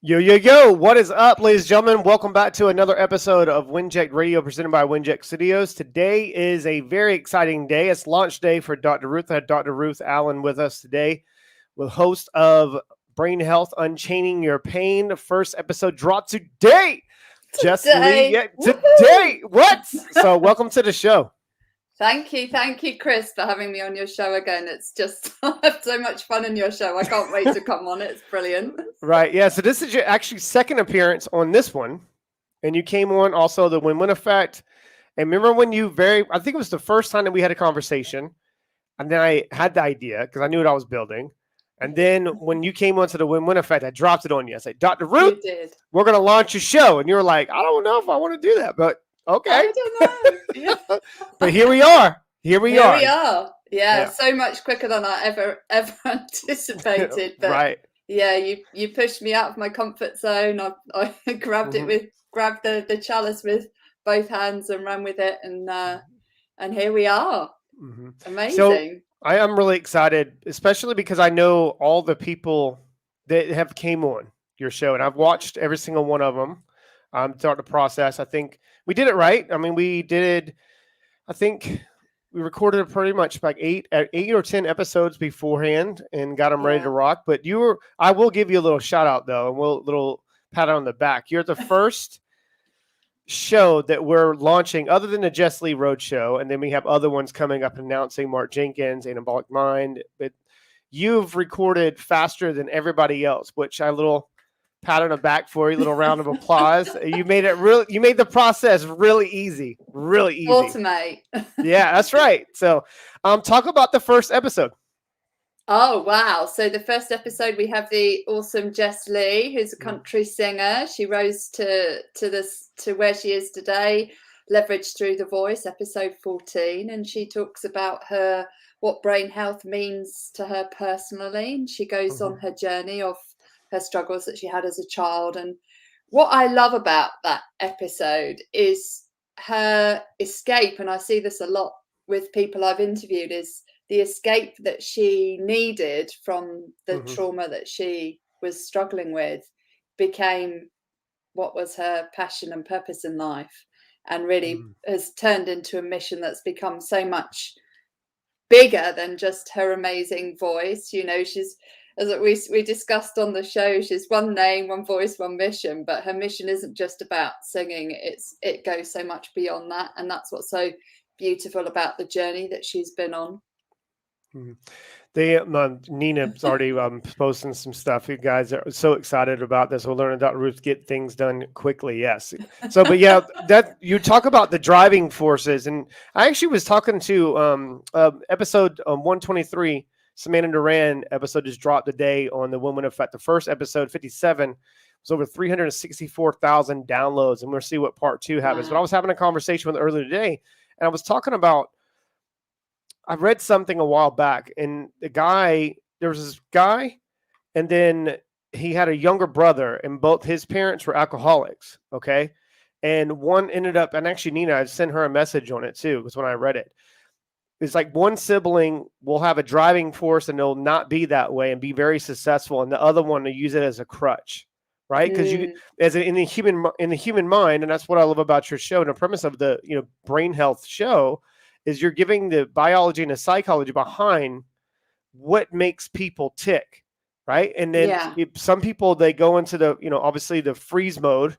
Yo, yo, yo, what is up, ladies and gentlemen? Welcome back to another episode of Winject Radio presented by Winject Studios. Today is a very exciting day. It's launch day for Dr. Ruth. I had Dr. Ruth Allen with us today, with host of Brain Health Unchaining Your Pain. The first episode dropped today. Just today. What? So welcome to the show. Thank you, Chris, for having me on your show again. It's just, I have so much fun in your show. I can't wait to come on. It's brilliant. Right. Yeah. So this is your actually second appearance on this one. And you came on also the Win-Win Effect. And remember when I think it was the first time that we had a conversation. And then I had the idea because I knew what I was building. And then when you came onto the Win-Win Effect, I dropped it on you. I said, Dr. Ruth, we're going to launch a show. And you were like, I don't know if I want to do that, but okay. I don't know. Yeah. But here we are. Here we are. Yeah, so much quicker than I ever anticipated. But right. Yeah, you pushed me out of my comfort zone. I grabbed the chalice with both hands and ran with it, and here we are. Amazing. So I am really excited, especially because I know all the people that have came on your show, and I've watched every single one of them throughout the process. I think we did it right. I mean, I think we recorded pretty much like eight or 10 episodes beforehand and got them ready to rock. But I will give you a little shout out though, and a little pat on the back. You're the first show that we're launching other than the Jess Lee Road Show. And then we have other ones coming up announcing Mark Jenkins, Anabolic Mind. But you've recorded faster than everybody else, which I little pat on the back for you, little round of applause. You made the process really easy. Automate. Yeah, that's right. So talk about the first episode. Oh, wow. So the first episode, we have the awesome Jess Lee, who's a country singer. She rose to where she is today, leveraged through the voice, episode 14. And she talks about what brain health means to her personally. And she goes on her journey of her struggles that she had as a child. And what I love about that episode is her escape. And I see this a lot with people I've interviewed, is the escape that she needed from the trauma that she was struggling with became what was her passion and purpose in life, and really has turned into a mission that's become so much bigger than just her amazing voice. You know, she's, as we discussed on the show, she's one name, one voice, one mission, but her mission isn't just about singing. It goes so much beyond that. And that's what's so beautiful about the journey that she's been on. Nina's already posting some stuff. You guys are so excited about this. We'll learn about Ruth, get things done quickly. Yes. So, but yeah, that you talk about the driving forces. And I actually was talking to episode 123, Samantha Duran episode just dropped today on the Women Effect. The first episode, 57, was over 364,000 downloads. And we'll see what part 2 happens. Wow. But I was having a conversation with her earlier today, and I was talking about, I read something a while back, and there was this guy, and then he had a younger brother, and both his parents were alcoholics. Okay. And one ended up, and actually Nina, I sent her a message on it too, because when I read it, it's like one sibling will have a driving force and they'll not be that way and be very successful, and the other one will use it as a crutch, right? Because in the human mind, and that's what I love about your show, and the premise of the brain health show is you're giving the biology and the psychology behind what makes people tick, right? And then some people, they go into the obviously the freeze mode,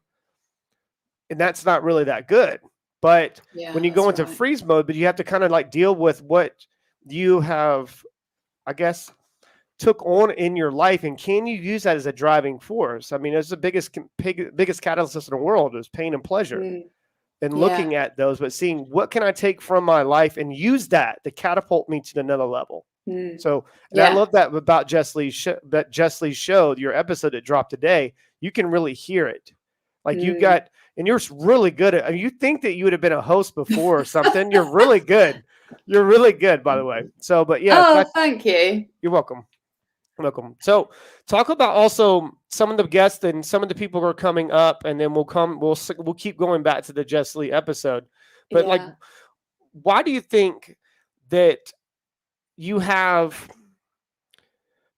and that's not really that good. But when you go into freeze mode, but you have to kind of like deal with what you have, I guess, took on in your life, and can you use that as a driving force? I mean, it's the biggest catalyst in the world is pain and pleasure, and looking at those, but seeing what can I take from my life and use that to catapult me to another level. So I love that about Jess Lee's show, your episode that dropped today. You can really hear it, like you got. And you're really good at, you think that you would have been a host before or something. You're really good. You're really good, by the way. So, but yeah. Oh, thank you. You're welcome. Welcome. So talk about also some of the guests and some of the people who are coming up, and then we'll keep going back to the Jess Lee episode. But like, why do you think that you have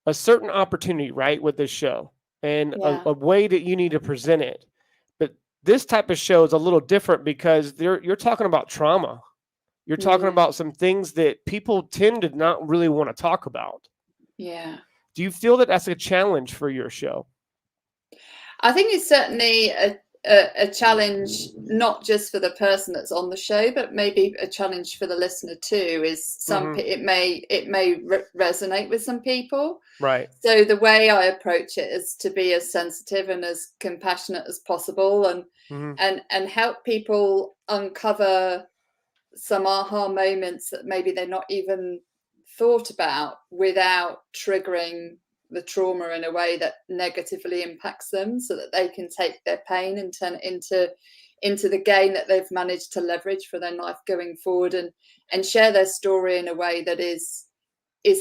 a certain opportunity, right, with this show? and Yeah. a way that you need to present it. But this type of show is a little different because you're talking about trauma. You're talking Mm, about some things that people tend to not really want to talk about. yeah. Do you feel that that's a challenge for your show? I think it's certainly a challenge, not just for the person that's on the show, but maybe a challenge for the listener too. Is it may resonate with some people. Right. So the way I approach it is to be as sensitive and as compassionate as possible, and help people uncover some aha moments that maybe they're not even thought about, without triggering the trauma in a way that negatively impacts them, so that they can take their pain and turn it into the gain that they've managed to leverage for their life going forward, and share their story in a way that is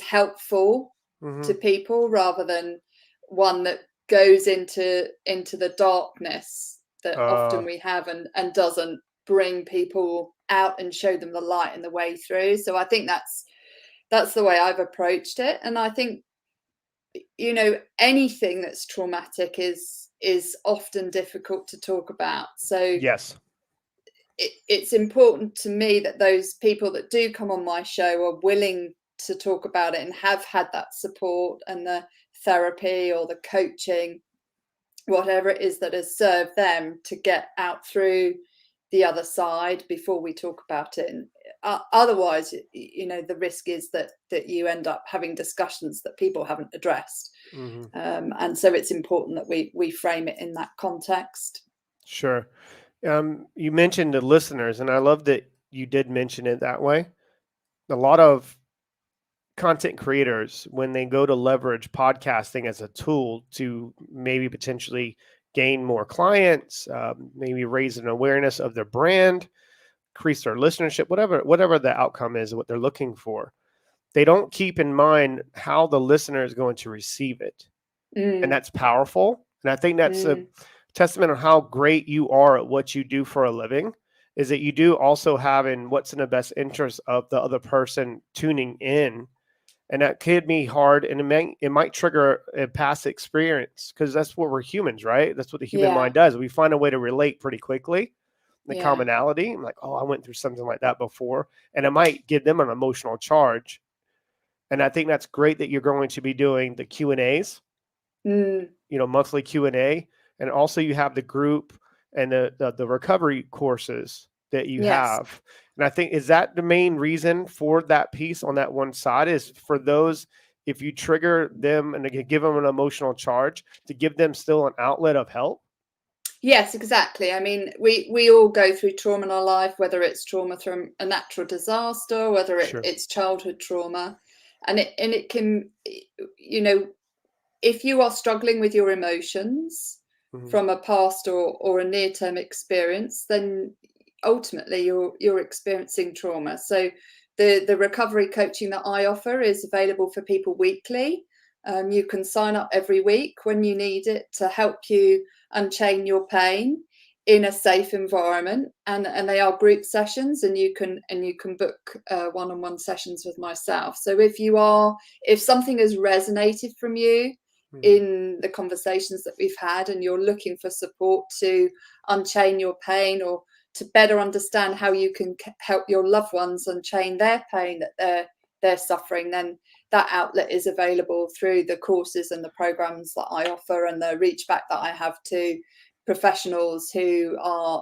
helpful to people, rather than one that goes into the darkness that often we have, and doesn't bring people out and show them the light and the way through. So I think that's the way I've approached it. And I think, you know, anything that's traumatic is often difficult to talk about. So yes, it's important to me that those people that do come on my show are willing to talk about it and have had that support and the therapy or the coaching, whatever it is that has served them to get out through the other side before we talk about it. And otherwise, you know, the risk is that you end up having discussions that people haven't addressed. And so it's important that we frame it in that context. Sure. You mentioned the listeners, and I love that you did mention it that way. A lot of content creators, when they go to leverage podcasting as a tool to maybe potentially gain more clients, maybe raise an awareness of their brand, increase their listenership, whatever the outcome is, what they're looking for, they don't keep in mind how the listener is going to receive it. And that's powerful. And I think that's a testament of how great you are at what you do for a living, is that you do also have in what's in the best interest of the other person tuning in. And that could be hard, and it might trigger a past experience, because that's what we're humans, right? That's what the human mind does. We find a way to relate pretty quickly, the commonality. I'm like, oh, I went through something like that before, and it might give them an emotional charge. And I think that's great that you're going to be doing the Q&As, you know, monthly Q&A, and also you have the group and the recovery courses that you have. And I think, is that the main reason for that piece on that one side, is for those, if you trigger them and give them an emotional charge, to give them still an outlet of help? Yes, exactly. I mean, we all go through trauma in our life, whether it's trauma from a natural disaster, whether it's childhood trauma, and it can, you know, if you are struggling with your emotions from a past or a near-term experience, then ultimately you're experiencing trauma. So the recovery coaching that I offer is available for people weekly. You can sign up every week when you need it to help you unchain your pain in a safe environment, and they are group sessions, and you can book one-on-one sessions with myself. So if something has resonated from you in the conversations that we've had, and you're looking for support to unchain your pain, or to better understand how you can help your loved ones unchain their pain that they're suffering, then that outlet is available through the courses and the programs that I offer, and the reach back that I have to professionals who are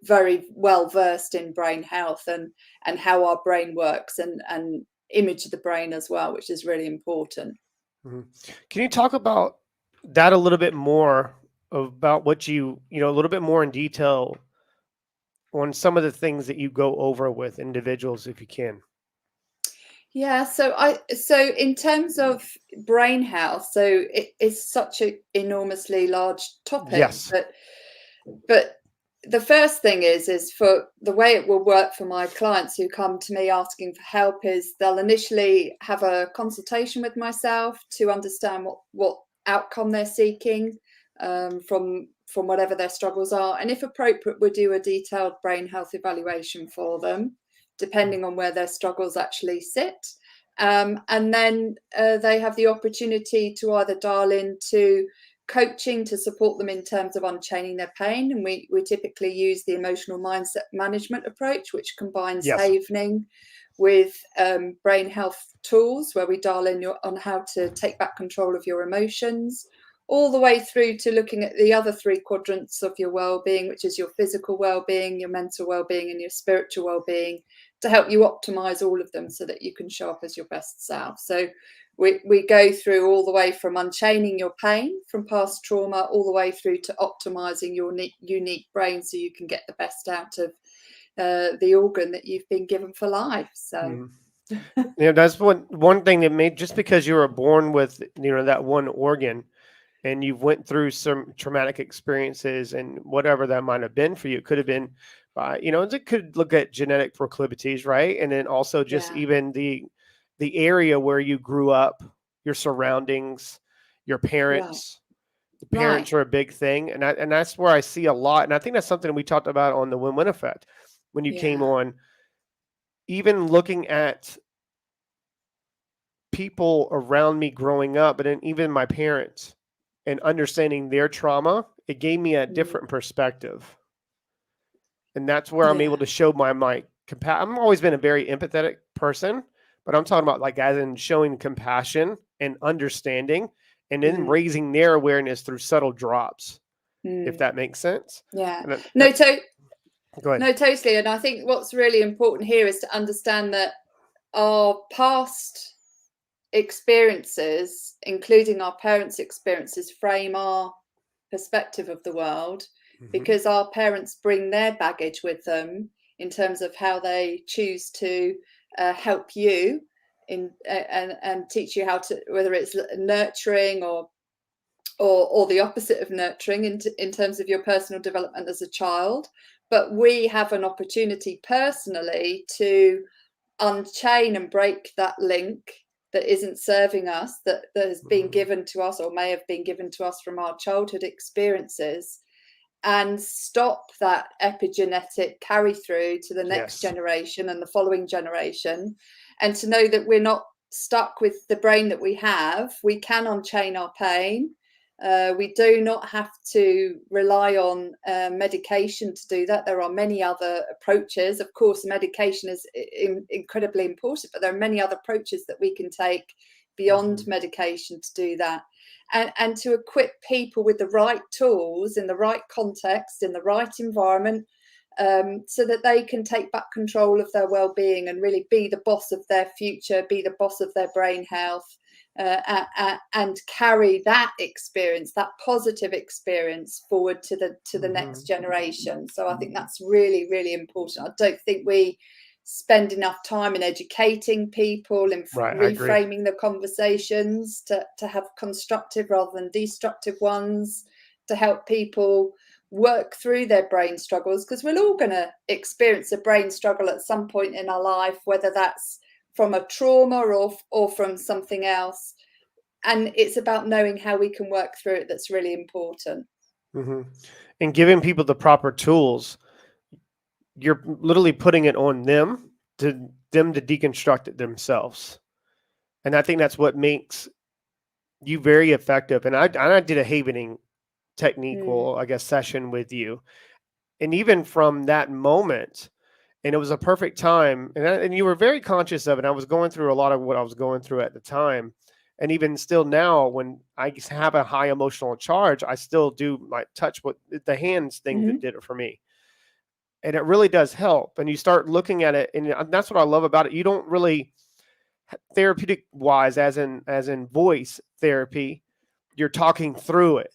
very well versed in brain health and how our brain works, and image the brain as well, which is really important. Can you talk about that a little bit more, about what a little bit more in detail on some of the things that you go over with individuals, if you can? Yeah, so in terms of brain health, so it is such an enormously large topic. Yes. But the first thing is for the way it will work for my clients who come to me asking for help, is they'll initially have a consultation with myself to understand what outcome they're seeking from whatever their struggles are, and if appropriate, we'll do a detailed brain health evaluation for them, depending on where their struggles actually sit. And then they have the opportunity to either dial into coaching to support them in terms of unchaining their pain. And we typically use the emotional mindset management approach, which combines Yes. havening with brain health tools, where we dial in on how to take back control of your emotions, all the way through to looking at the other 3 quadrants of your well-being, which is your physical well-being, your mental well-being, and your spiritual well-being, to help you optimize all of them so that you can show up as your best self. So we go through all the way from unchaining your pain from past trauma, all the way through to optimizing your unique brain so you can get the best out of the organ that you've been given for life. So that's one thing that made, just because you were born with that one organ, and you've went through some traumatic experiences and whatever that might have been for you, it could have been by, it could look at genetic proclivities, right? And then also just even the area where you grew up, your surroundings, your parents. The parents are a big thing. And that's where I see a lot. And I think that's something we talked about on the win-win effect when you came on, even looking at people around me growing up, but then even my parents, and understanding their trauma, it gave me a different perspective. And that's where I'm able to show my I've always been a very empathetic person, but I'm talking about like as in showing compassion and understanding, and then raising their awareness through subtle drops, if that makes sense. Yeah. Go ahead. No, totally. And I think what's really important here is to understand that our past experiences, including our parents' experiences, frame our perspective of the world, because our parents bring their baggage with them in terms of how they choose to help you and teach you how to, whether it's nurturing or the opposite of nurturing in terms of your personal development as a child. But we have an opportunity personally to unchain and break that link that isn't serving us, that has been given to us or may have been given to us from our childhood experiences, and stop that epigenetic carry through to the next generation and the following generation. And to know that we're not stuck with the brain that we have. We can unchain our pain. We do not have to rely on medication to do that. There are many other approaches. Of course, medication is incredibly important, but there are many other approaches that we can take beyond medication to do that. And to equip people with the right tools in the right context, in the right environment, so that they can take back control of their well-being and really be the boss of their future, be the boss of their brain health, and carry that experience, that positive experience, forward to the next generation. So I think that's really, really important. I don't think we spend enough time in educating people and reframing the conversations to have constructive rather than destructive ones, to help people work through their brain struggles, because we're all going to experience a brain struggle at some point in our life, whether that's from a trauma or from something else. And it's about knowing how we can work through it that's really important. And giving people the proper tools. You're literally putting it on them to deconstruct it themselves. And I think that's what makes you very effective. And I did a havening technique, session with you. And even from that moment, and it was a perfect time, and you were very conscious of it. I was going through a lot of what I was going through at the time. And even still now, when I have a high emotional charge, I still do my touch with the hands thing that did it for me. And it really does help. And you start looking at it, and that's what I love about it. You don't really, therapeutic wise, as in voice therapy, you're talking through it.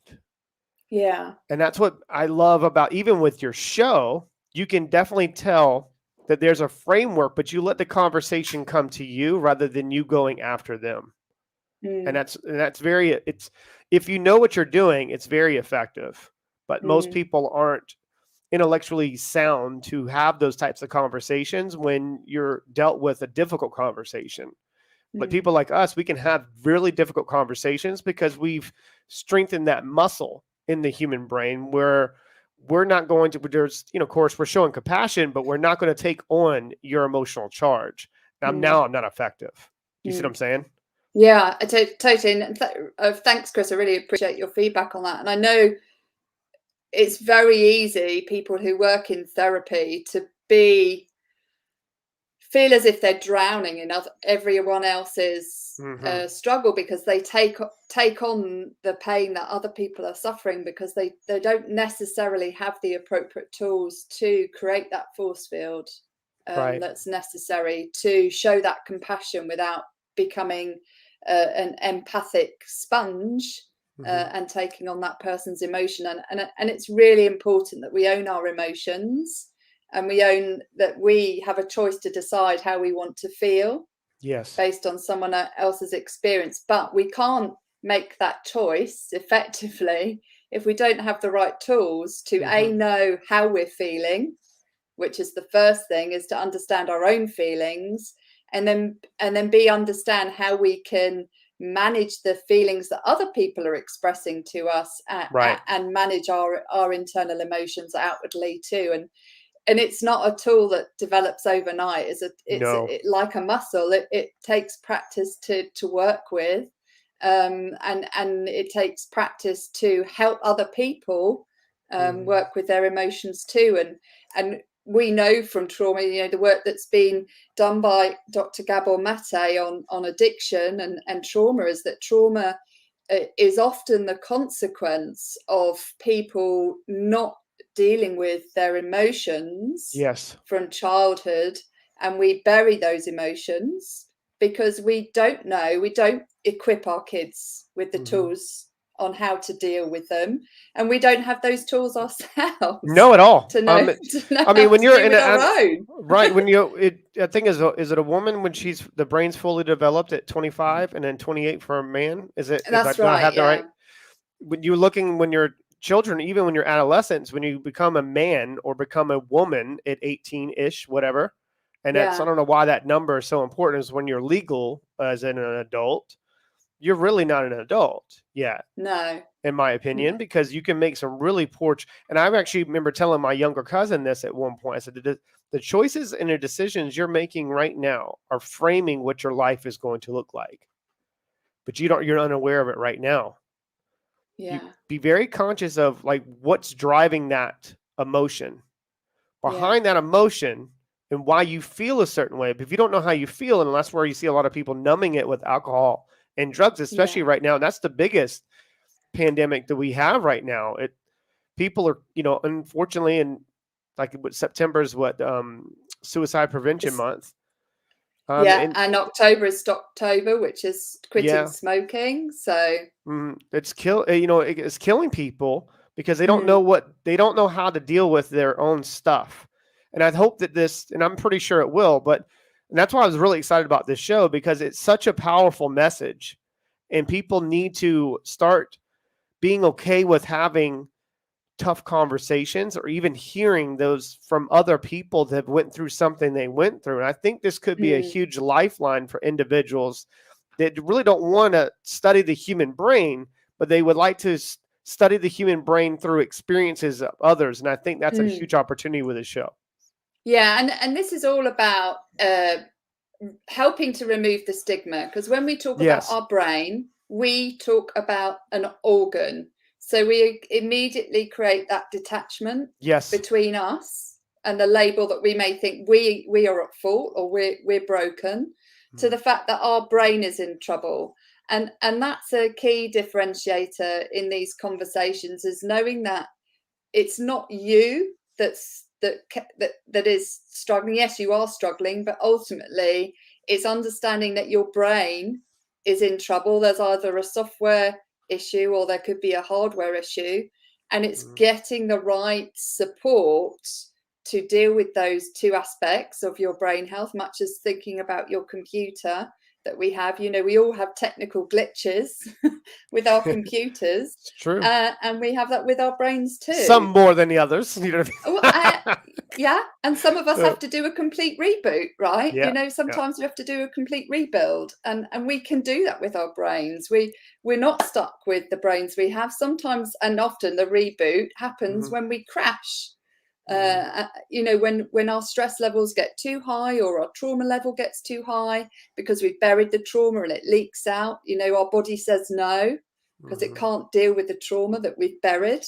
Yeah. And that's what I love about, even with your show, you can definitely tell that there's a framework, but you let the conversation come to you rather than you going after them. And that's very, if you know what you're doing, it's very effective. But most people aren't intellectually sound to have those types of conversations when you're dealt with a difficult conversation. But people like us, we can have really difficult conversations because we've strengthened that muscle in the human brain, where we're not going to, of course, we're showing compassion, but we're not going to take on your emotional charge. Now I'm not effective. You see what I'm saying? Yeah, totally. And thanks, Chris. I really appreciate your feedback on that. And I know it's very easy, people who work in therapy, to feel as if they're drowning in everyone else's struggle, because they take on the pain that other people are suffering, because they don't necessarily have the appropriate tools to create that force field that's necessary to show that compassion without becoming an empathic sponge and taking on that person's emotion. And it's really important that we own our emotions, and we own that we have a choice to decide how we want to feel, based on someone else's experience. But we can't make that choice effectively if we don't have the right tools to know how we're feeling, which is the first thing, is to understand our own feelings, and then understand how we can manage the feelings that other people are expressing to us, and manage our internal emotions outwardly too. And it's not a tool that develops overnight. It's like a muscle. It takes practice to work with, and it takes practice to help other people work with their emotions too. And we know from trauma, the work that's been done by Dr. 𝙍𝙗𝙧𝙗 on addiction and trauma, is that trauma is often the consequence of people not dealing with their emotions from childhood, and we bury those emotions because we don't equip our kids with the tools on how to deal with them, and we don't have those tools ourselves. No, at all. To know, I mean, when you're in our own. right, when I think is it a woman when the brain's fully developed at 25, and then 28 for a man? Is it? That's right. Right? When you're children, even when you're adolescents, when you become a man or become a woman at 18-ish, whatever, and that's, I don't know why that number is so important, is when you're legal as an adult, you're really not an adult yet. No. In my opinion, because you can make some really poor. And I actually remember telling my younger cousin this at one point. I said, the choices and the decisions you're making right now are framing what your life is going to look like. But you're unaware of it right now. Yeah. Be very conscious of like what's driving that emotion behind that emotion, and why you feel a certain way. But if you don't know how you feel, and that's where you see a lot of people numbing it with alcohol and drugs, especially right now. And that's the biggest pandemic that we have right now. People are, unfortunately, and like September is suicide prevention month. And October is Stoptober, which is quitting smoking. So it's it's killing people because they don't know how to deal with their own stuff. And I hope that and I'm pretty sure it will, and that's why I was really excited about this show, because it's such a powerful message, and people need to start being okay with having tough conversations, or even hearing those from other people that went through something they went through. And I think this could be a huge lifeline for individuals that really don't want to study the human brain, but they would like to study the human brain through experiences of others. And I think that's a huge opportunity with this show. Yeah. And this is all about helping to remove the stigma, because when we talk about our brain, we talk about an organ. So we immediately create that detachment between us and the label that we may think we are at fault, or we're broken, to the fact that our brain is in trouble. And that's a key differentiator in these conversations, is knowing that it's not you that is struggling. Yes, you are struggling, but ultimately it's understanding that your brain is in trouble. There's either a software issue or there could be a hardware issue, and it's getting the right support to deal with those two aspects of your brain health, much as thinking about your computer that we have. We all have technical glitches with our computers. It's true. And we have that with our brains too. Some more than the others. Yeah. And some of us have to do a complete reboot, right? Yeah. Sometimes we have to do a complete rebuild, and we can do that with our brains. We're not stuck with the brains we have. Sometimes and often the reboot happens when we crash. You know, when our stress levels get too high or our trauma level gets too high because we've buried the trauma and it leaks out, you know, our body says no because it can't deal with the trauma that we've buried.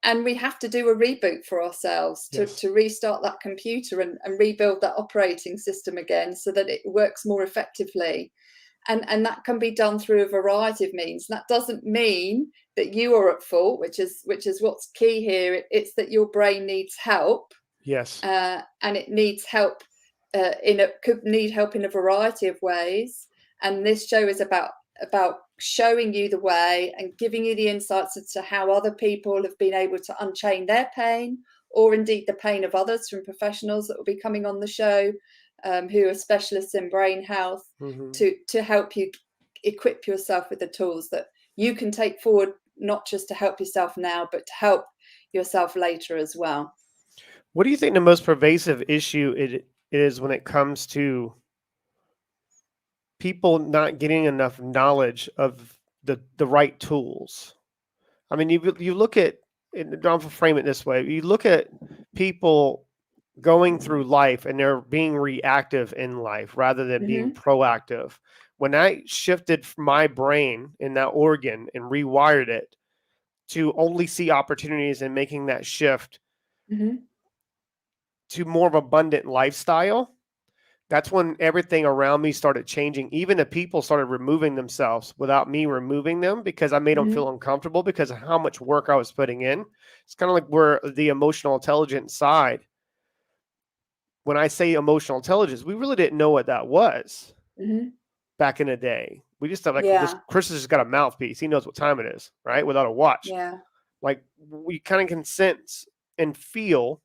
And we have to do a reboot for ourselves to restart that computer and rebuild that operating system again so that it works more effectively. And that can be done through a variety of means. And that doesn't mean that you are at fault, which is what's key here. It's that your brain needs help. Yes. And it needs help could need help in a variety of ways. And this show is about showing you the way and giving you the insights as to how other people have been able to unchain their pain, or indeed the pain of others, from professionals that will be coming on the show, who are specialists in brain health, to help you equip yourself with the tools that you can take forward, not just to help yourself now, but to help yourself later as well. What do you think the most pervasive issue it is when it comes to people not getting enough knowledge of the right tools? I mean, you look at, I'll frame it this way. You look at people going through life and they're being reactive in life rather than being proactive. When I shifted my brain in that organ and rewired it to only see opportunities and making that shift to more of an abundant lifestyle, that's when everything around me started changing. Even the people started removing themselves without me removing them, because I made them feel uncomfortable because of how much work I was putting in. It's kind of like where the emotional intelligence side, when I say emotional intelligence, we really didn't know what that was back in the day. We just thought, like, this Chris has just got a mouthpiece. He knows what time it is, right? Without a watch. Yeah. Like, we kind of can sense and feel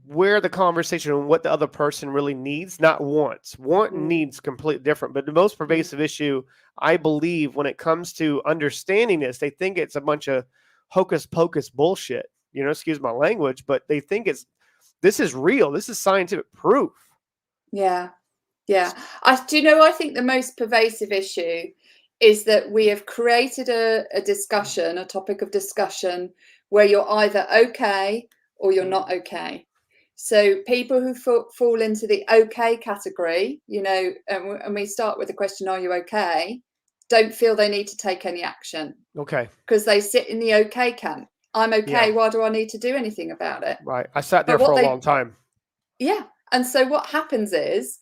where the conversation and what the other person really needs, not wants. Want and needs completely different. But the most pervasive issue, I believe, when it comes to understanding this, they think it's a bunch of hocus pocus bullshit. You know, excuse my language, but they think this is real. This is scientific proof. Yeah. Yeah. I think the most pervasive issue is that we have created a discussion, a topic of discussion, where you're either okay or you're not okay. So people who fall into the okay category, you know, and we start with the question, are you okay? Don't feel they need to take any action. Okay. Because they sit in the okay camp. I'm okay. Why do I need to do anything about it? Right. I sat there for a long time. Yeah. And so what happens is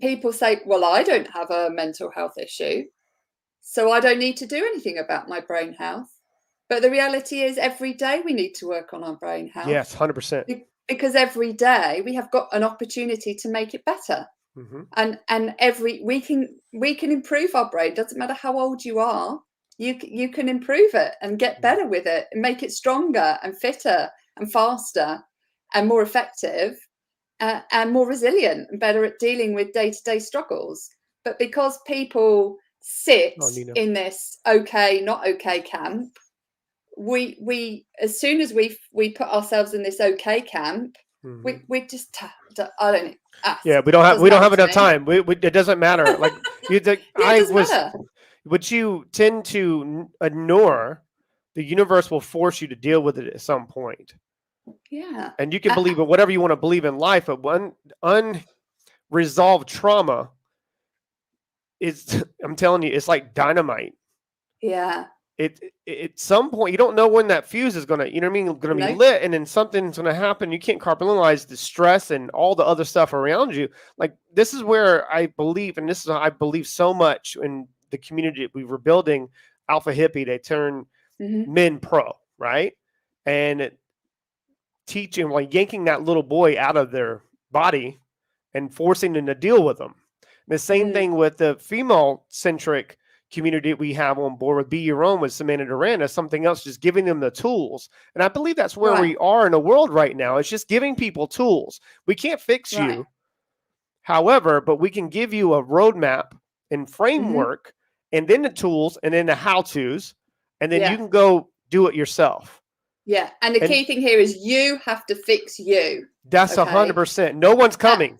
people say, well, I don't have a mental health issue, so I don't need to do anything about my brain health. But the reality is every day we need to work on our brain health. Yes, 100%. Because every day we have got an opportunity to make it better. And we can improve our brain. Doesn't matter how old you are, you can improve it and get better with it and make it stronger and fitter and faster and more effective and more resilient and better at dealing with day-to-day struggles. But because people sit in this okay, not okay camp, we as soon as we put ourselves in this okay camp, we just I don't know. We don't have enough time. It doesn't matter. Like would you tend to ignore, the universe will force you to deal with it at some point. Yeah. And you can believe in whatever you want to believe in life, but unresolved trauma is, I'm telling you, it's like dynamite. Yeah. At some point, you don't know when that fuse is gonna, gonna be lit, and then something's gonna happen. You can't compartmentalize the stress and all the other stuff around you. Like, this is where I believe, and this is I believe so much in the community we were building. Alpha Hippie, they turn men pro, right? And teaching, like, yanking that little boy out of their body and forcing them to deal with them. The same thing with the female-centric community we have on board with Be Your Own with Samantha Duran, as something else, just giving them the tools. And I believe that's where we are in the world right now. It's just giving people tools. We can't fix you, however, but we can give you a roadmap and framework, and then the tools, and then the how-tos, and then you can go do it yourself. Yeah. And the key thing here is you have to fix you. That's 100%. No one's coming.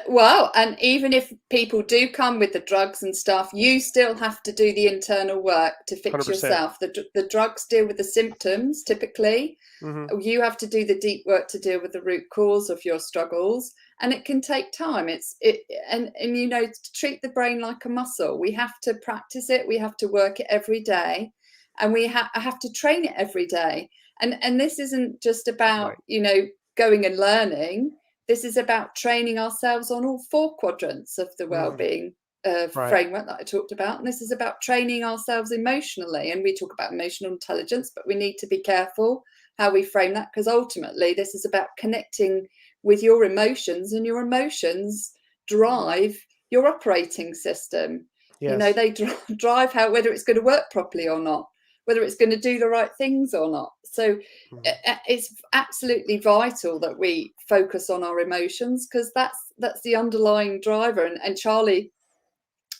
Well, and even if people do come with the drugs and stuff, you still have to do the internal work to fix 100%. yourself. The drugs deal with the symptoms typically. Mm-hmm. You have to do the deep work to deal with the root cause of your struggles, and it can take time. And you know, to treat the brain like a muscle, we have to practice it, we have to work it every day, and we have to train it every day. And this isn't just about, Right. you know, going and learning. This is about training ourselves on all 4 quadrants of the well-being Right. framework that I talked about. And this is about training ourselves emotionally. And we talk about emotional intelligence, but we need to be careful how we frame that, because ultimately this is about connecting with your emotions, and your emotions drive your operating system. Yes. You know, they drive how, whether it's going to work properly or not, whether it's going to do the right things or not. So it's absolutely vital that we focus on our emotions, because that's the underlying driver. And Charlie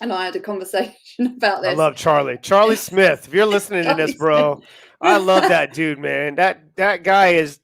and I had a conversation about this. I love Charlie. Charlie Smith. If you're listening to this, bro, I love that dude, man. That guy is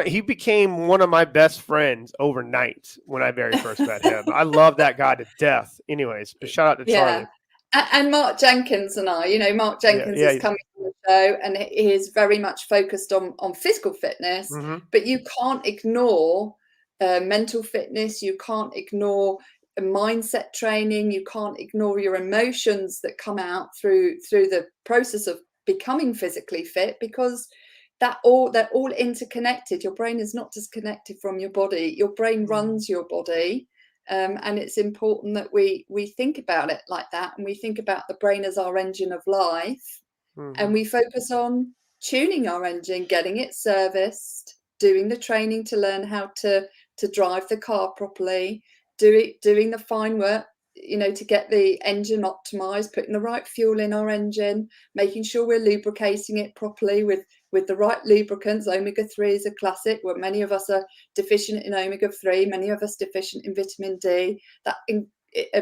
he became one of my best friends overnight when I very first met him. I love that guy to death. Anyways, but shout out to Charlie. And Mark Jenkins and I, you know, Mark Jenkins is coming on the show, and he is very much focused on physical fitness, but you can't ignore mental fitness. You can't ignore mindset training. You can't ignore your emotions that come out through the process of becoming physically fit, because they're all interconnected. Your brain is not disconnected from your body. Your brain runs your body. And it's important that we think about it like that, and we think about the brain as our engine of life, and we focus on tuning our engine, getting it serviced, doing the training to learn how to drive the car properly, doing the fine work, you know, to get the engine optimized, putting the right fuel in our engine, making sure we're lubricating it properly with the right lubricants. Omega-3 is a classic, where many of us are deficient in omega-3, many of us deficient in vitamin D. That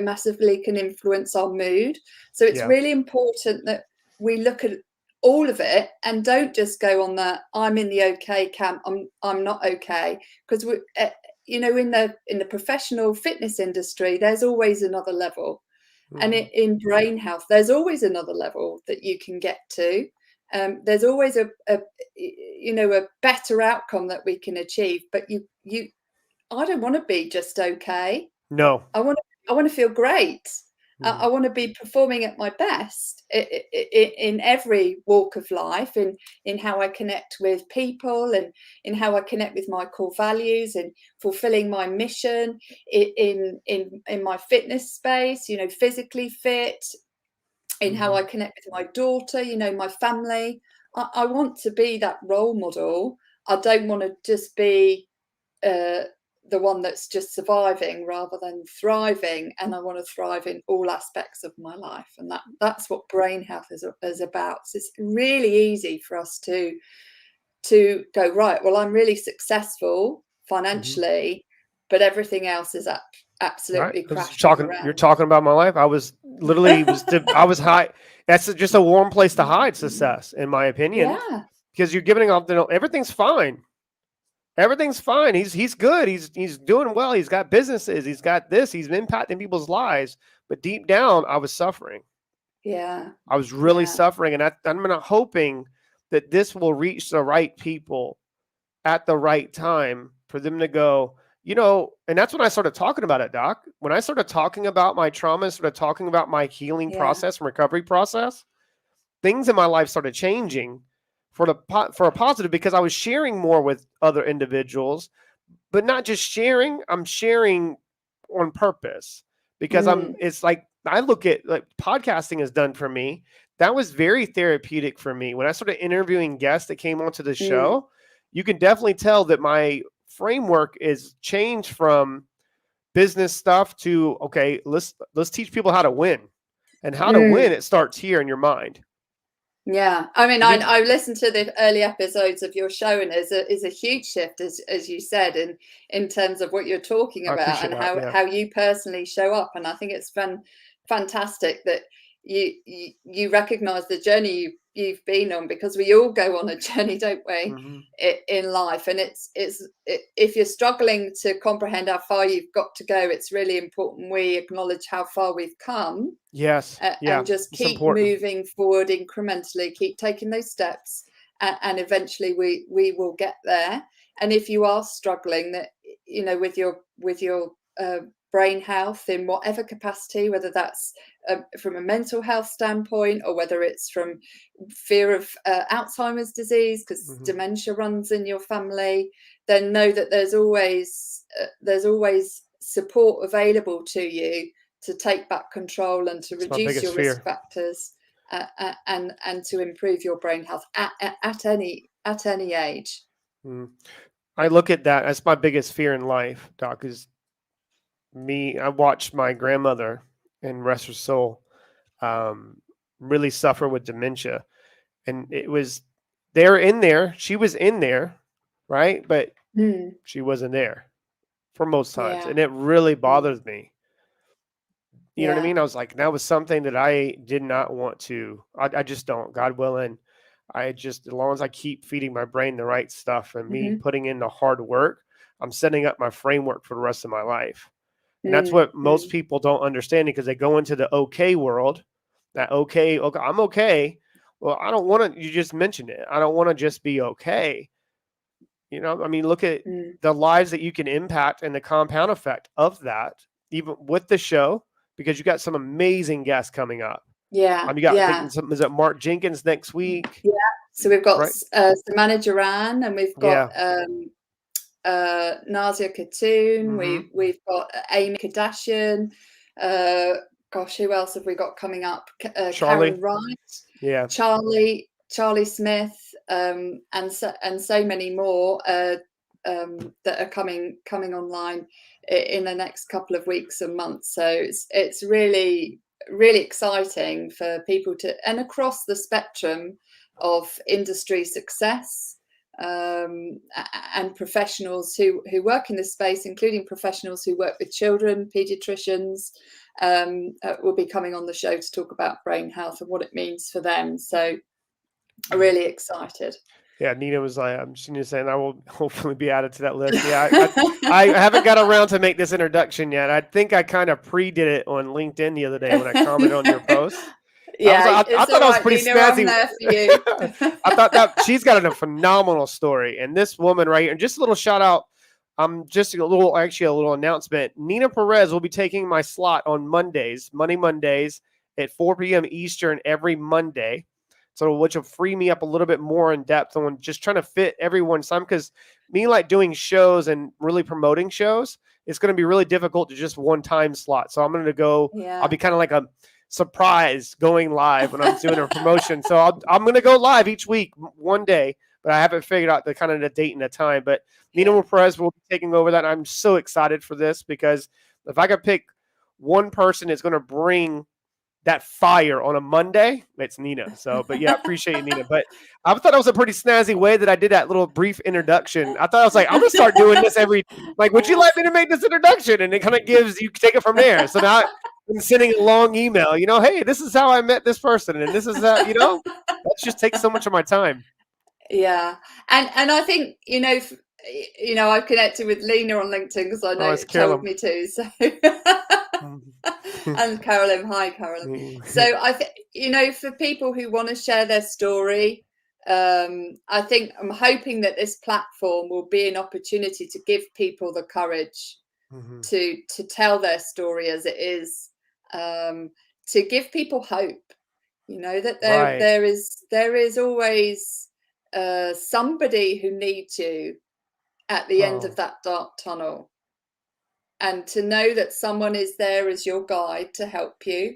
massively can influence our mood. So it's really important that we look at all of it and don't just go on the I'm in the okay camp, I'm not okay, because we you know, in the professional fitness industry, there's always another level. And in brain health, there's always another level that you can get to. There's always a better outcome that we can achieve. But I don't want to be just okay. No, I want to feel great. I want to be performing at my best in every walk of life, in how I connect with people, and in how I connect with my core values, and fulfilling my mission in my fitness space, you know, physically fit, in how I connect with my daughter, you know, my family. I want to be that role model. I don't want to just be the one that's just surviving rather than thriving, and I want to thrive in all aspects of my life. And that's what brain health is about. So it's really easy for us to go, right, well, I'm really successful financially, but everything else is absolutely crashing around. You're talking about my life. I was literally I was high. That's just a warm place to hide success, in my opinion. Yeah. Because you're giving off everything's fine. Everything's fine. He's good. He's doing well. He's got businesses. He's got this. He's impacting people's lives. But deep down, I was suffering. Yeah. I was really suffering. And I'm not hoping that this will reach the right people at the right time for them to go, you know, and that's when I started talking about it, Doc. When I started talking about my trauma, started talking about my healing process and recovery process, things in my life started changing for a positive, because I was sharing more with other individuals, but not just sharing. I'm sharing on purpose, because it's like, I look at like podcasting has done for me. That was very therapeutic for me. When I started interviewing guests that came onto the show, you can definitely tell that my framework is changed from business stuff to, okay, let's teach people how to win, and how to win. It starts here in your mind. Yeah, I mean, I listened to the early episodes of your show, and is a huge shift, as you said, in terms of what you're talking about, and how you personally show up. And I think it's fantastic that you recognize the journey you've been on, because we all go on a journey, don't we, Mhm. in life. And if you're struggling to comprehend how far you've got to go, it's really important we acknowledge how far we've come, Yes. Yeah. and just It's keep important. moving forward incrementally, keep taking those steps, and eventually we will get there. And if you are struggling, that, you know, with your brain health in whatever capacity, whether that's from a mental health standpoint, or whether it's from fear of Alzheimer's disease, because Mhm. dementia runs in your family, then know that there's always support available to you to take back control and to It's my reduce biggest your risk fear. factors, and to improve your brain health at any age. Mm. I look at that as my biggest fear in life, Doc, is I watched my grandmother, and rest her soul, um, really suffer with dementia. And it was, she was in there, right? But Mm, she wasn't there for most times. yeah. And it really Mm, bothers me. You know what I yeah. mean? I was like, that was something that I did not want to, I just don't, God willing. As long as I keep feeding my brain the right stuff and me Hmm. putting in the hard work, I'm setting up my framework for the rest of my life. And that's Mm, what most people don't understand, because they go into the okay world, that okay, I'm okay. Well, I don't want to, you just mentioned it. I don't want to just be okay. You know, I mean, look at mm. the lives that you can impact and the compound effect of that, even with the show, because you got some amazing guests coming up. Yeah, You got, I think, yeah, is it Mark Jenkins next week? yeah. So we've got Right? Samana Duran, and we've got Yeah. Nazia Khatun. Hmm. We've got Amy Kardashian. Gosh, who else have we got coming up? Charlie. Karen Wright, Yeah. Charlie Smith, and so many more that are coming online in the next couple of weeks and months. So it's really exciting for people and across the spectrum of industry success, and professionals who work in this space, including professionals who work with children, pediatricians, will be coming on the show to talk about brain health and what it means for them. So I'm really excited. Yeah, Nina was like, she was saying I will hopefully be added to that list. Yeah, I haven't got around to make this introduction yet. I think I kind of pre-did it on LinkedIn the other day when I commented on your post. Yeah, I it's thought all that was right, pretty Nina. I'm snazzy. there for you. I thought that she's got a phenomenal story, and this woman right here. And just a little shout out. Just a little announcement. Nina Perez will be taking my slot on Mondays, Mondays at 4 p.m. Eastern every Monday. So, which will free me up a little bit more in depth on just trying to fit everyone's time, because me like doing shows and really promoting shows, it's going to be really difficult to just one time slot. So I'm going to go. Yeah. I'll be kind of like a surprise going live when I'm doing a promotion. So I'm going to go live each week, one day, but I haven't figured out the kind of the date and the time. But Nina Perez will be taking over that. I'm so excited for this, because if I could pick one person that's going to bring that fire on a Monday, it's Nina. So, but yeah, I appreciate you, Nina. But I thought it was a pretty snazzy way that I did that little brief introduction. I thought I was like, I'm gonna start doing this would you like me to make this introduction? And it kind of gives, you take it from there. So now I'm sending a long email, hey, this is how I met this person, and this is that just takes so much of my time. Yeah, and I think I've connected with Lena on LinkedIn because I know you told me to. So and Carolyn, hi Carolyn. So I think for people who want to share their story, I think I'm hoping that this platform will be an opportunity to give people the courage to tell their story as it is, to give people hope. That there is always somebody who needs you at the end of that dark tunnel, and to know that someone is there as your guide to help you,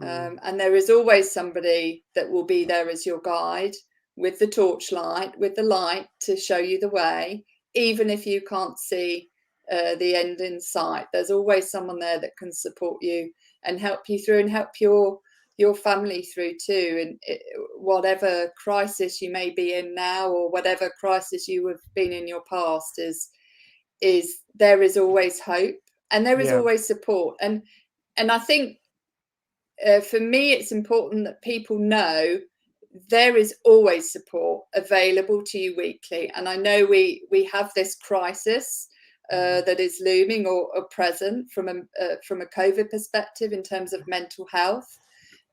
and there is always somebody that will be there as your guide with the torchlight, with the light to show you the way, even if you can't see the end in sight. There's always someone there that can support you and help you through, and help your family through too, and whatever crisis you may be in now, or whatever crisis you have been in your past, is there is always hope, and there is always support. And I think for me it's important that people know there is always support available to you weekly. And I know we have this crisis that is looming or present from a COVID perspective in terms of mental health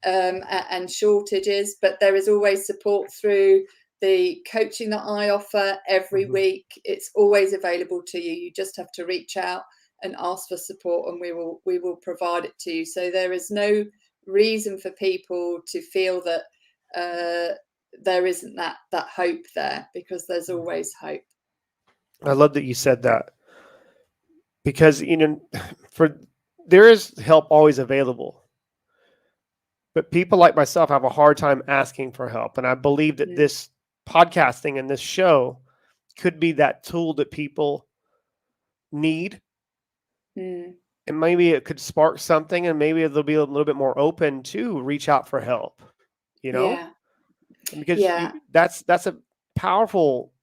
and shortages, but there is always support through the coaching that I offer every week. It's always available to you. You just have to reach out and ask for support, and we will provide it to you. So there is no reason for people to feel that there isn't that hope there, because there's always hope. I love that you said that, because there is help always available, but people like myself have a hard time asking for help. And I believe that this podcasting and this show could be that tool that people need. And maybe it could spark something, and maybe they'll be a little bit more open to reach out for help, because that's a powerful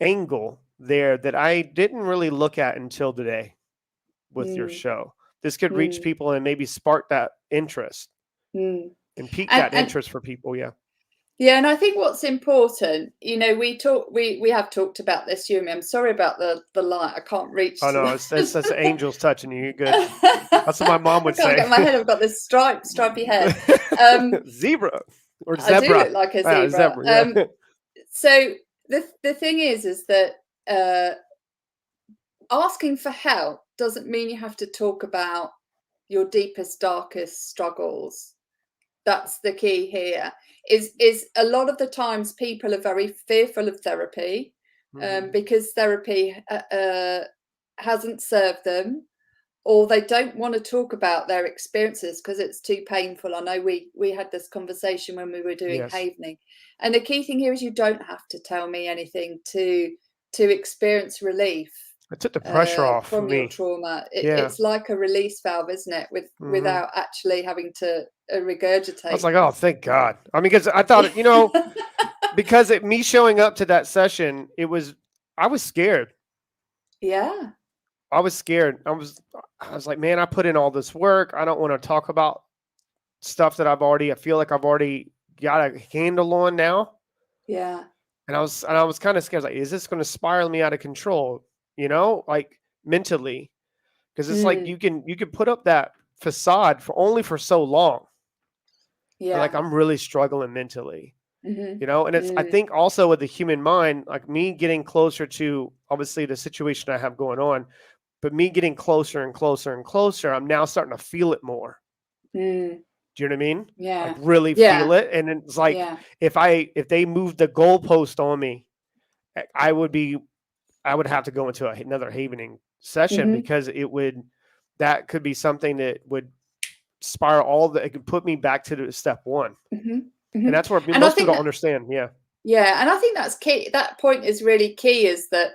angle there that I didn't really look at until today with your show. This could reach people and maybe spark that interest and pique that interest for people. Yeah, and I think what's important, we have talked about this, you and me. I'm sorry about the light. I can't reach. Oh no, it's angels touching you. You're good. That's what my mom would say. Get my head. I've got this stripy head. Zebra or zebra. I do look like a zebra. So the thing is that asking for help doesn't mean you have to talk about your deepest, darkest struggles. That's the key here. Is a lot of the times people are very fearful of therapy because therapy hasn't served them, or they don't want to talk about their experiences because it's too painful. I know we had this conversation when we were doing havening, and the key thing here is you don't have to tell me anything to experience relief. It took the pressure off from me. Your trauma. It's like a release valve, isn't it? Without actually having to regurgitate. I was like, oh, thank God. I mean, because I thought, because me showing up to that session, I was scared. Yeah. I was scared. I was like, man, I put in all this work. I don't want to talk about stuff that I feel like I've already got a handle on now. Yeah. And I was kind of scared. Like, is this going to spiral me out of control? Like mentally, because it's like you can put up that facade for so long. Yeah. Like, I'm really struggling mentally, and it's, I think also with the human mind, like me getting closer to obviously the situation I have going on, but me getting closer and closer and closer, I'm now starting to feel it more. Do you know what I mean? Yeah. Like really feel it. And it's like, if they moved the goalpost on me, I would have to go into another havening session, because that could be something that would spiral it could put me back to step one. And that's where most people don't understand. Yeah. And I think that's key. That point is really key, is that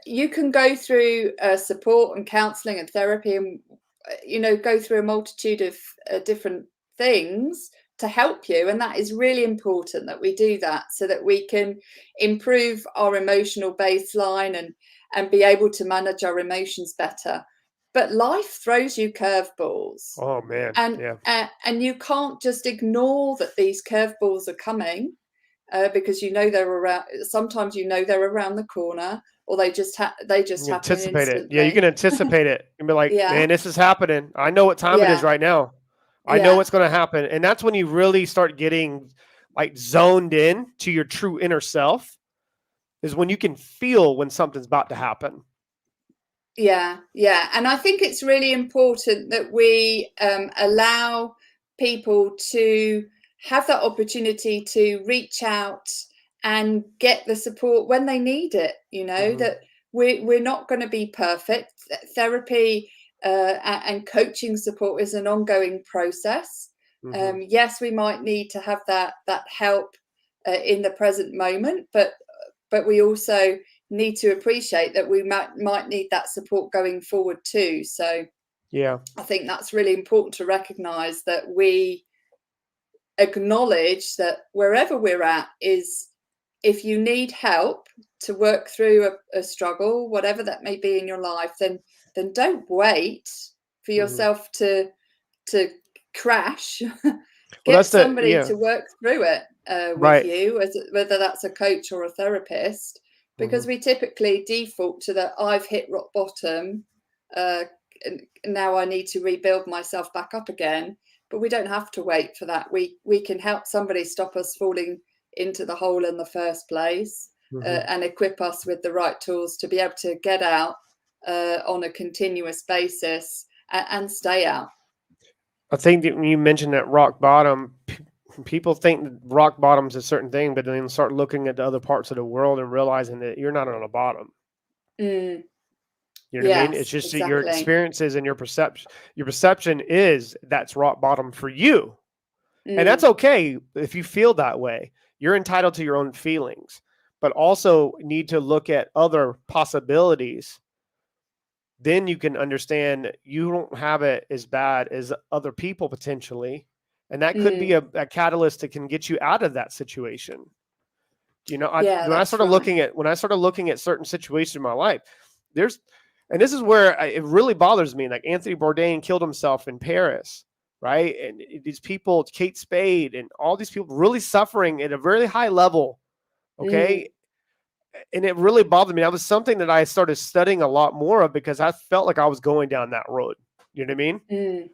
you can go through support and counseling and therapy and, go through a multitude of different things to help you. And that is really important that we do that, so that we can improve our emotional baseline and be able to manage our emotions better. But life throws you curveballs. Oh man. And you can't just ignore that these curveballs are coming, because they're around. Sometimes they're around the corner, or they just happen anticipate it. instantly. Yeah, you can anticipate it and be like, man, this is happening. I know what time it is right now. I know what's going to happen. And that's when you really start getting like zoned in to your true inner self, is when you can feel when something's about to happen. Yeah. And I think it's really important that we allow people to have that opportunity to reach out and get the support when they need it. That we're not going to be perfect. Therapy and coaching support is an ongoing process. Yes, we might need to have that help in the present moment, but we also need to appreciate that we might need that support going forward too. So I think that's really important to recognize, that we acknowledge that wherever we're at, is if you need help to work through a struggle, whatever that may be in your life, then don't wait for yourself to crash. Get somebody to work through it. with Right. you, whether that's a coach or a therapist, because we typically default to that I've hit rock bottom, and now I need to rebuild myself back up again. But we don't have to wait for that. We can help somebody stop us falling into the hole in the first place, and equip us with the right tools to be able to get out on a continuous basis and stay out. I think that when you mentioned that rock bottom, people think that rock bottom's a certain thing, but then start looking at the other parts of the world and realizing that you're not on a bottom. You know what I mean? It's just that your experiences and your perception. Your perception is that's rock bottom for you, and that's okay if you feel that way. You're entitled to your own feelings, but also need to look at other possibilities. Then you can understand you don't have it as bad as other people potentially. And that could be a catalyst that can get you out of that situation. You know, when I started looking at certain situations in my life, and this is where it really bothers me. Like Anthony Bourdain killed himself in Paris, right? And these people, Kate Spade and all these people really suffering at a very high level. Okay. And it really bothered me. That was something that I started studying a lot more of because I felt like I was going down that road. You know what I mean?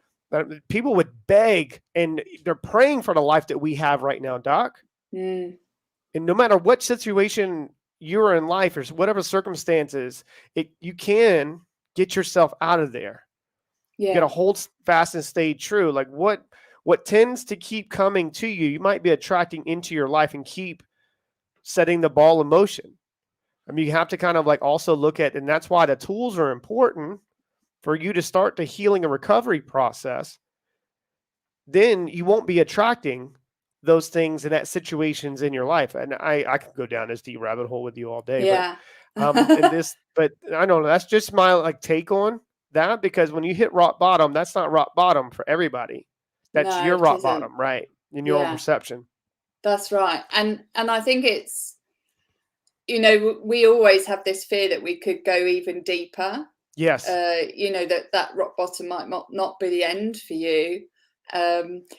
People would beg and they're praying for the life that we have right now, Doc. And no matter what situation you're in life or whatever circumstances, you can get yourself out of there. You got to hold fast and stay true. Like what tends to keep coming to you, you might be attracting into your life and keep setting the ball in motion. I mean, you have to kind of like also look at, and that's why the tools are important for you to start the healing and recovery process. Then you won't be attracting those things and that situations in your life. And I could go down this deep rabbit hole with you all day. Yeah. But I don't know. That's just my take on that, because when you hit rock bottom, that's not rock bottom for everybody. That's your rock bottom, right? In your own perception. That's right. And I think it's, we always have this fear that we could go even deeper. Yes. That rock bottom might not be the end for you,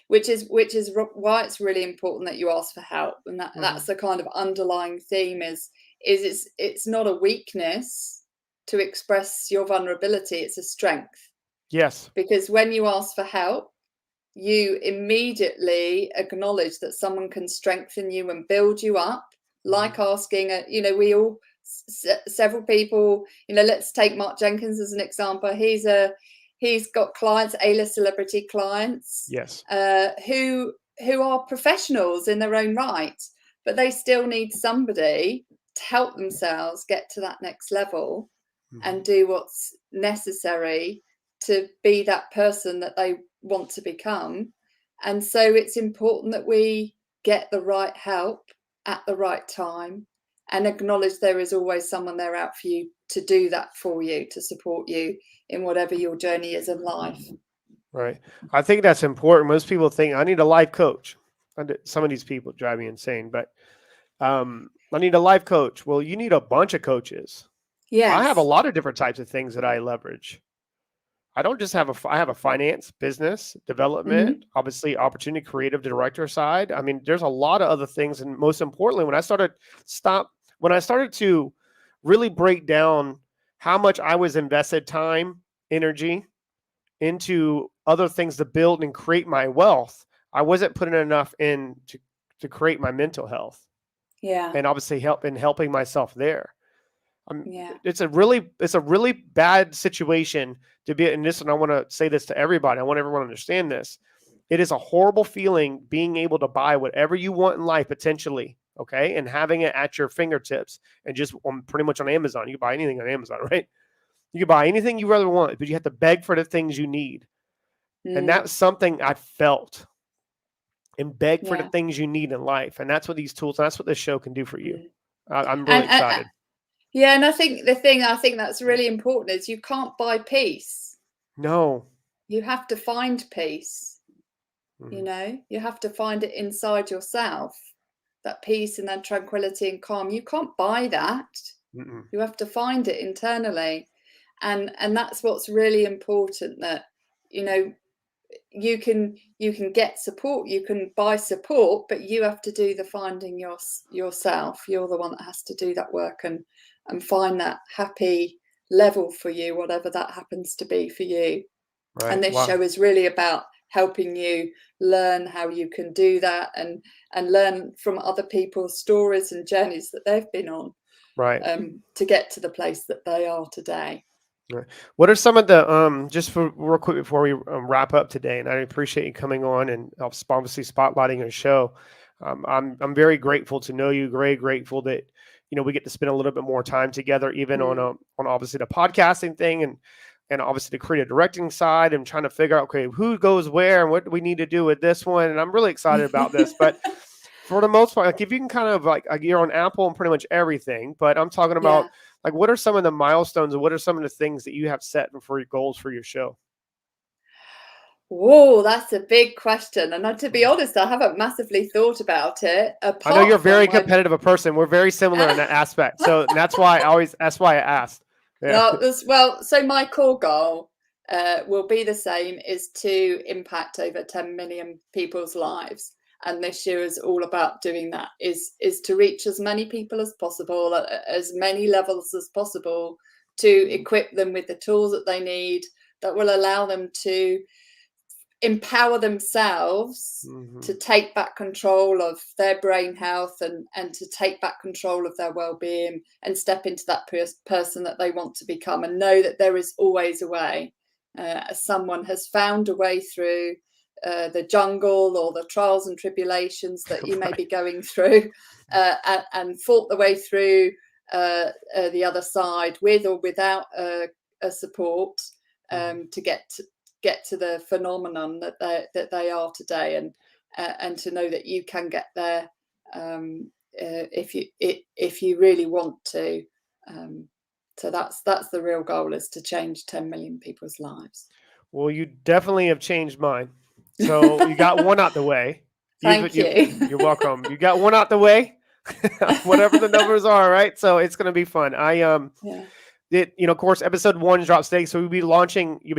which is why it's really important that you ask for help. And that's the kind of underlying theme is it's not a weakness to express your vulnerability. It's a strength. Yes. Because when you ask for help, you immediately acknowledge that someone can strengthen you and build you up. Like asking, several people, let's take Mark Jenkins as an example. He's got clients, A-list celebrity clients, yes, who are professionals in their own right, but they still need somebody to help themselves get to that next level and do what's necessary to be that person that they want to become. And so it's important that we get the right help at the right time and acknowledge there is always someone there out for you to do that for you, to support you in whatever your journey is in life. Right. I think that's important. Most people think I need a life coach. Some of these people drive me insane, but I need a life coach. Well, you need a bunch of coaches. Yes. I have a lot of different types of things that I leverage. I don't just have I have a finance, business, development, obviously opportunity, creative director side. I mean, there's a lot of other things. And most importantly, when I started to really break down how much I was invested time, energy into other things to build and create my wealth, I wasn't putting enough in to create my mental health. Yeah. And obviously helping myself there. It's a really bad situation to be in this. And I want to say this to everybody. I want everyone to understand this. It is a horrible feeling being able to buy whatever you want in life, potentially. Okay. And having it at your fingertips and just pretty much on Amazon. You can buy anything on Amazon, right? You can buy anything you rather want, but you have to beg for the things you need. And that's something I felt. And beg for the things you need in life. And that's what these tools, that's what this show can do for you. I'm really excited. Yeah, and I think that's really important is you can't buy peace. No. You have to find peace. You have to find it inside yourself. That peace and that tranquility and calm. You can't buy that. You have to find it internally. And that's what's really important, that, you can get support, you can buy support, but you have to do the finding yourself. You're the one that has to do that work and find that happy level for you, whatever that happens to be for you. Right. And this Wow. show is really about helping you learn how you can do that and learn from other people's stories and journeys that they've been on, Right. To get to the place that they are today. Right. What are some of the just for real quick before we wrap up today? And I appreciate you coming on and obviously spotlighting your show. I'm very grateful to know you. Very grateful that we get to spend a little bit more time together, even on obviously the podcasting thing and obviously the creative directing side, and trying to figure out, okay, who goes where and what do we need to do with this one. And I'm really excited about this. But for the most part, like if you can kind of like you're on Apple and pretty much everything, but I'm talking about like what are some of the milestones and what are some of the things that you have set for your goals for your show? Whoa, that's a big question. And to be honest, I haven't massively thought about it. I know you're very competitive a person. We're very similar in that aspect. So that's why I asked. Yeah. Well, so my core goal will be the same, is to impact over 10 million people's lives. And this year is all about doing that, is to reach as many people as possible, at as many levels as possible, to equip them with the tools that they need that will allow them to empower themselves to take back control of their brain health and to take back control of their well-being and step into that person that they want to become, and know that there is always a way. Someone has found a way through the jungle or the trials and tribulations that you may be going through, and fought the way through the other side with or without a support, to get to the phenomenon that they are today, and to know that you can get there if you really want to. So that's the real goal, is to change 10 million people's lives. Well, you definitely have changed mine. So you got one out the way. Thank you. You're welcome. You got one out the way, whatever the numbers are, right? So it's going to be fun. Of course, episode 1 drops today, so you'll be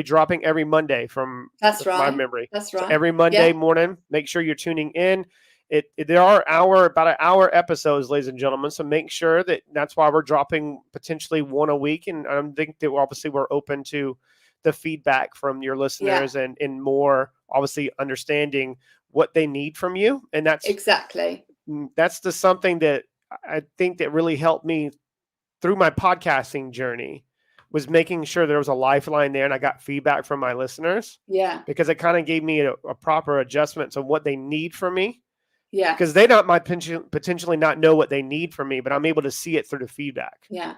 dropping every Monday from my memory. That's right. So every Monday morning, make sure you're tuning in. There are about an hour episodes, ladies and gentlemen. So make sure that's why we're dropping potentially one a week. And I think that obviously we're open to the feedback from your listeners and more obviously understanding what they need from you. And that's something that I think that really helped me through my podcasting journey, was making sure there was a lifeline there, and I got feedback from my listeners. Yeah. Because it kind of gave me a proper adjustment to what they need from me. Yeah. Because they might potentially not know what they need from me, but I'm able to see it through the feedback. Yeah.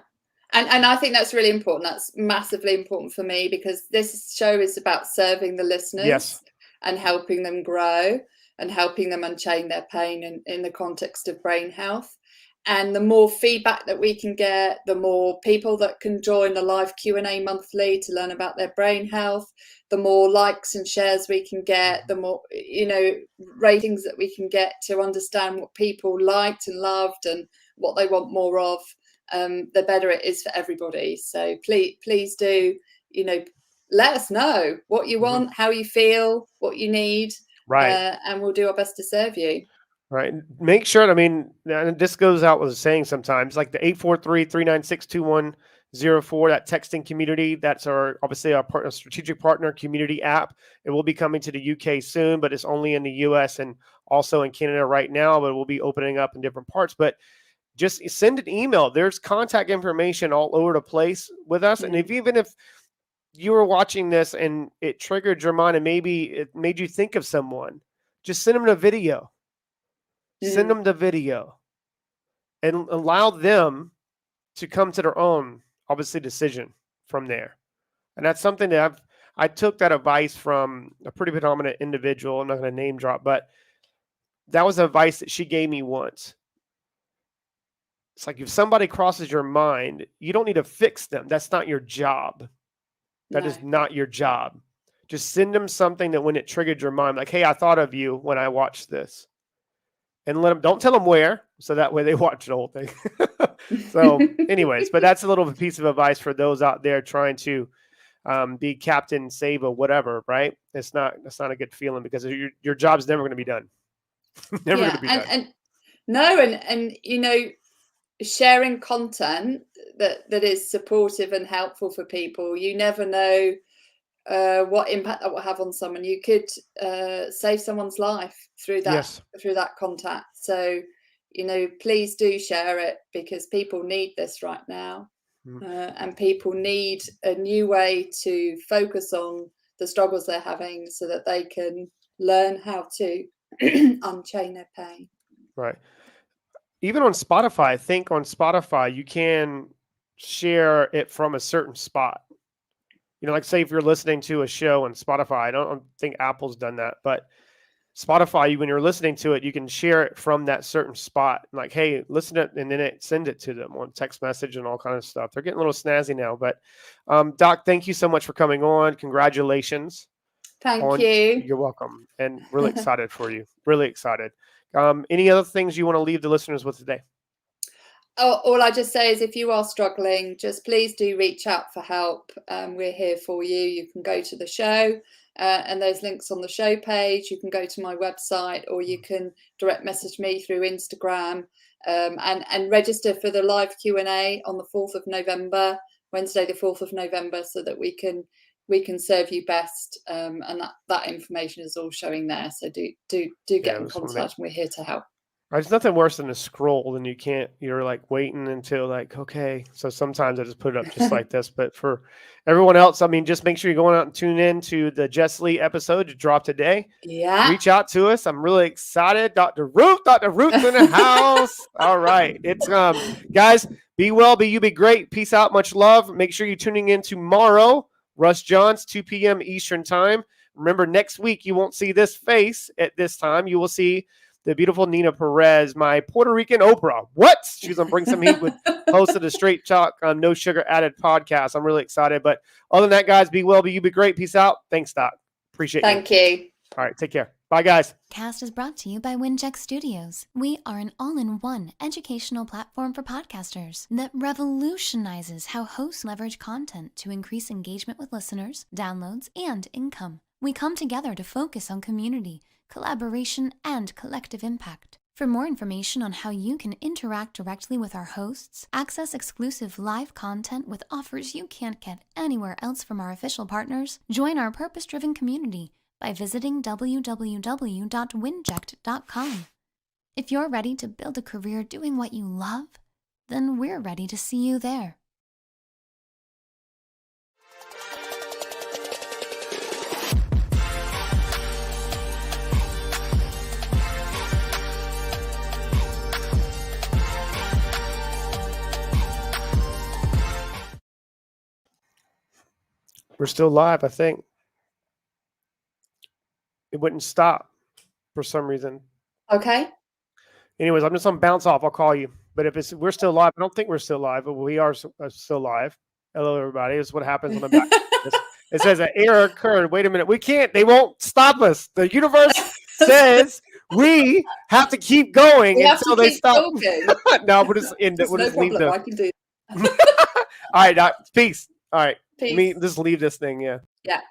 And I think that's really important. That's massively important for me, because this show is about serving the listeners and helping them grow and helping them unchain their pain in the context of brain health. And the more feedback that we can get, the more people that can join the live Q&A monthly to learn about their brain health, the more likes and shares we can get, the more, ratings that we can get to understand what people liked and loved and what they want more of, the better it is for everybody. So please do, let us know what you want, how you feel, what you need, and we'll do our best to serve you. Right. Make sure, and this goes out with saying sometimes, like the 843-396-2104, that texting community, that's obviously our strategic partner community app. It will be coming to the UK soon, but it's only in the US and also in Canada right now, but we'll be opening up in different parts. But just send an email. There's contact information all over the place with us. And even if you were watching this and it triggered your mind and maybe it made you think of someone, just send them a video. Send them the video and allow them to come to their own, obviously, decision from there. And that's something that I took that advice from a pretty predominant individual. I'm not going to name drop, but that was advice that she gave me once. It's like, if somebody crosses your mind, you don't need to fix them. That's not your job. That is not your job. Just send them something that when it triggered your mind, like, hey, I thought of you when I watched this. And don't tell them where, so that way they watch the whole thing. So anyways, but that's a little piece of advice for those out there trying to be Captain, save a whatever, right? That's not a good feeling, because your job's never going to be done. Never going to be done. And no, and you know, sharing content that is supportive and helpful for people, you never know what impact that will have on someone. You could save someone's life through that. Yes. Through that contact. So, you know, please do share it, because people need this right now. And people need a new way to focus on the struggles they're having, so that they can learn how to unchain their pain. Right. Even on Spotify, I think on Spotify, you can share it from a certain spot. You know, like say if you're listening to a show on Spotify, I don't think Apple's done that, but Spotify, when you're listening to it, you can share it from that certain spot. Like, hey, listen to it, and then send it to them on text message and all kind of stuff. They're getting a little snazzy now, but Doc, thank you so much for coming on. Congratulations. Thank you. You're welcome. And really excited for you. Really excited. Any other things you want to leave the listeners with today? All I just say is, if you are struggling, just please do reach out for help. We're here for you. You can go to the show, and there's links on the show page. You can go to my website, or you can direct message me through Instagram, and register for the live Q&A on the 4th of November, Wednesday the 4th of November, so that we can serve you best. And that information is all showing there. So do get in contact, and we're here to help. There's nothing worse than a scroll, and you're like waiting until like, okay. So sometimes I just put it up just like this. But for everyone else, I mean, just make sure you're going out and tune in to the Jess Lee episode to drop today. Yeah. Reach out to us. I'm really excited. Dr. Ruth in the house. All right. It's guys, be well, be you, be great. Peace out. Much love. Make sure you're tuning in tomorrow. Russ Johns, 2 p.m. Eastern time. Remember, next week you won't see this face at this time. You will see the beautiful Nina Perez, my Puerto Rican Oprah. What? She's going to bring some heat with hosted a Straight Talk No Sugar Added podcast. I'm really excited. But other than that, guys, be well, be you, be great. Peace out. Thanks, Doc. Appreciate you. Thank you. All right. Take care. Bye, guys. Cast is brought to you by Winject Studios. We are an all-in-one educational platform for podcasters that revolutionizes how hosts leverage content to increase engagement with listeners, downloads, and income. We come together to focus on community, collaboration, and collective impact. For more information on how you can interact directly with our hosts, access exclusive live content with offers you can't get anywhere else from our official partners, join our purpose-driven community by visiting www.winject.com. If you're ready to build a career doing what you love, then we're ready to see you there. We're still live, I think. It wouldn't stop for some reason. Okay. Anyways, I'm just going to bounce off. I'll call you. But if we're still live, I don't think we're still live, but we are still live. Hello, everybody. This is what happens when I'm back. It says an error occurred. Wait a minute. We can't. They won't stop us. The universe says we have to keep going until they stop. No, we'll just end it. We'll just leave I can do All right, Doc. Peace. All right. Peace. Just leave this thing. Yeah. Yeah.